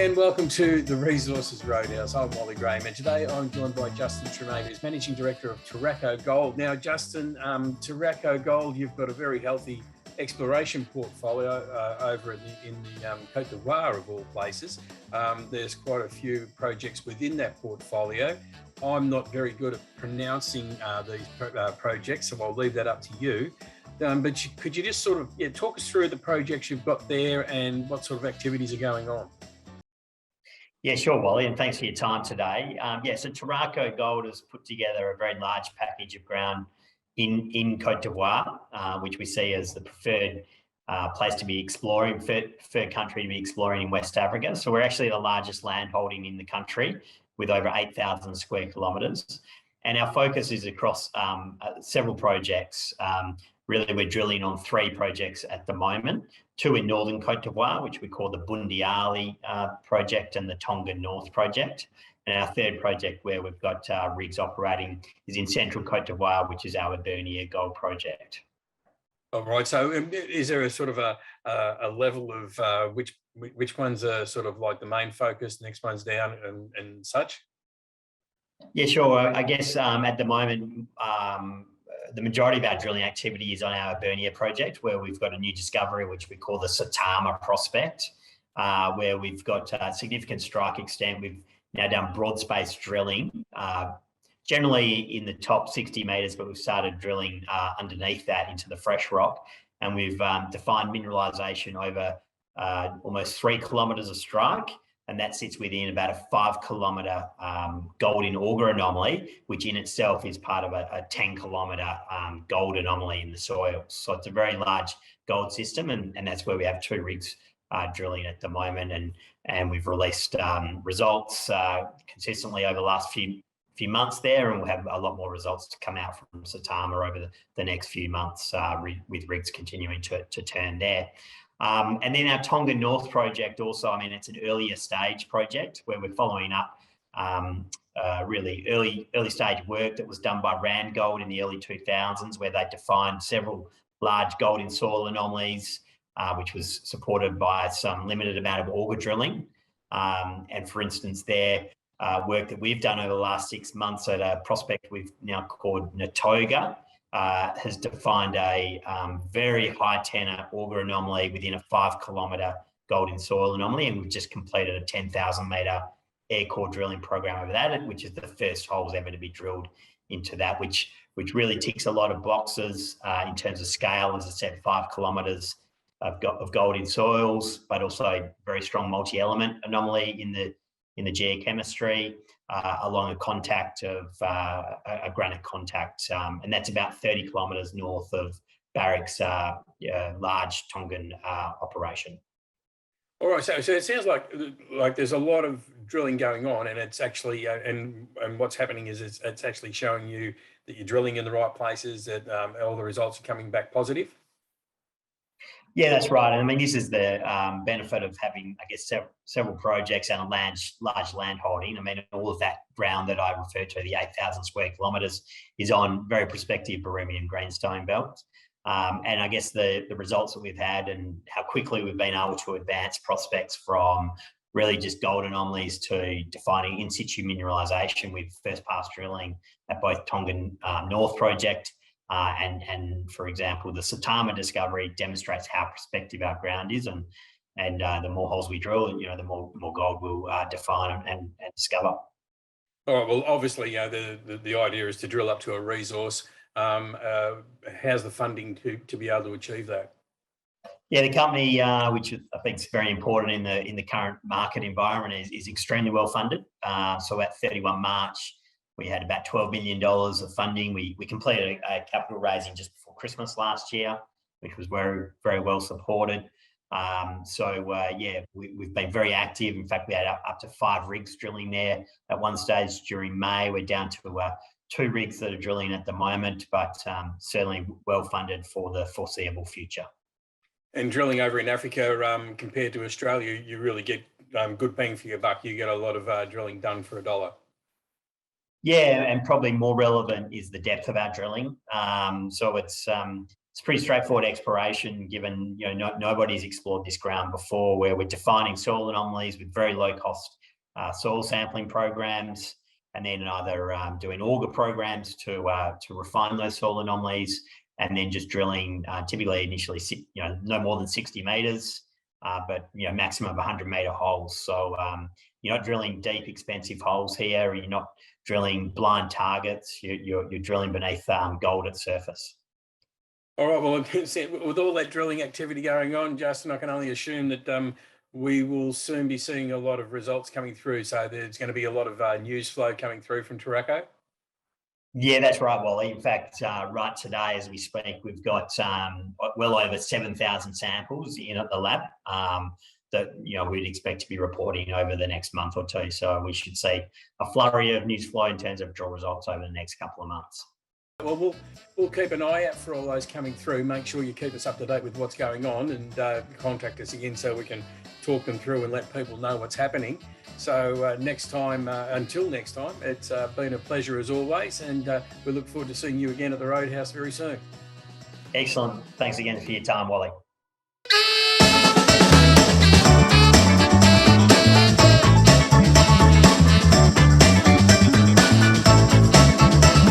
And welcome to the Resources Roadhouse. I'm Wally Graham, and today I'm joined by Justin Tremain, who's Managing Director of Turaco Gold. Now, Justin, Turaco Gold, you've got a very healthy exploration portfolio over in the Cote d'Ivoire, of all places. There's quite a few projects within that portfolio. I'm not very good at pronouncing these projects, so I'll leave that up to you. But could you just sort of talk us through the projects you've got there and what sort of activities are going on? Yeah, sure, Wally, and thanks for your time today. So Turaco Gold has put together a very large package of ground in Cote d'Ivoire, which we see as the preferred place to be exploring, preferred country to be exploring in West Africa. So we're actually the largest land holding in the country with over 8,000 square kilometres. And our focus is across several projects. Really, we're drilling on 3 projects at the moment, 2 in northern Cote d'Ivoire, which we call the Bundiali project, and the Tonga North project. And our 3rd project where we've got rigs operating is in central Cote d'Ivoire, which is our Burnia Gold project. All right. So is there a sort of a level of which ones are sort of like the main focus, the next one's down and such? Yeah, sure. I guess at the moment, the majority of our drilling activity is on our Burnia project, where we've got a new discovery, which we call the Satama prospect, where we've got significant strike extent. We've now done broad space drilling, generally in the top 60 metres, but we've started drilling underneath that into the fresh rock. And we've defined mineralisation over almost 3 kilometres of strike. And that sits within about a 5 kilometre gold in auger anomaly, which in itself is part of a 10 kilometre gold anomaly in the soil. So it's a very large gold system, and that's where we have 2 rigs drilling at the moment. And we've released results consistently over the last few months there, and we'll have a lot more results to come out from Satama over the next few months with rigs continuing to turn there. And then our Tonga North project also, I mean, it's an earlier stage project where we're following up really early stage work that was done by Rand Gold in the early 2000s, where they defined several large gold in soil anomalies, which was supported by some limited amount of auger drilling. And for instance, their work that we've done over the last 6 months at a prospect we've now called Natoga, has defined a very high tenor auger anomaly within a 5 kilometre gold in soil anomaly, and we've just completed a 10,000 metre air core drilling program over that, which is the first holes ever to be drilled into that, which really ticks a lot of boxes in terms of scale. As I said, 5 kilometres of gold in soils, but also very strong multi-element anomaly in the geochemistry. Along a contact of a granite contact, and that's about 30 kilometres north of Barrick's large Tongan operation. All right, so it sounds like there's a lot of drilling going on, and it's actually and what's happening is it's actually showing you that you're drilling in the right places, that all the results are coming back positive. Yeah, that's right. And I mean, this is the benefit of having, I guess, several projects and a large land holding. I mean, all of that ground that I referred to, the 8,000 square kilometres, is on very prospective Birimian greenstone belts. And I guess the results that we've had and how quickly we've been able to advance prospects from really just gold anomalies to defining in situ mineralisation with first pass drilling at both Tongan North project. And for example, the Satama discovery demonstrates how prospective our ground is, and the more holes we drill, the more gold we'll define and discover. All right. Well, obviously, the idea is to drill up to a resource. How's the funding to be able to achieve that? Yeah, the company, which I think is very important in the current market environment, is extremely well funded. So at 31 March. We had about $12 million of funding. We completed a capital raising just before Christmas last year, which was very, very well supported. We've been very active. In fact, we had up to 5 rigs drilling there at one stage during May. We're down to 2 rigs that are drilling at the moment, but certainly well funded for the foreseeable future. And drilling over in Africa compared to Australia, you really get good bang for your buck. You get a lot of drilling done for $1. Yeah, and probably more relevant is the depth of our drilling. So it's It's pretty straightforward exploration, given nobody's explored this ground before, where we're defining soil anomalies with very low cost soil sampling programs, and then either doing auger programs to refine those soil anomalies, and then just drilling typically initially no more than 60 meters, but maximum of 100-meter holes. So you're not drilling deep, expensive holes here. You're not drilling blind targets. You're drilling beneath gold at surface. All right. Well, with all that drilling activity going on, Justin, I can only assume that we will soon be seeing a lot of results coming through. So there's going to be a lot of news flow coming through from Turaco. Yeah, that's right, Wally. In fact, right today, as we speak, we've got well over 7,000 samples in at the lab that we'd expect to be reporting over the next month or two. So we should see a flurry of news flow in terms of drill results over the next couple of months. Well, we'll keep an eye out for all those coming through. Make sure you keep us up to date with what's going on, and contact us again so we can talk them through and let people know what's happening. So until next time, it's been a pleasure as always, and we look forward to seeing you again at the Roadhouse very soon. Excellent. Thanks again for your time, Wally.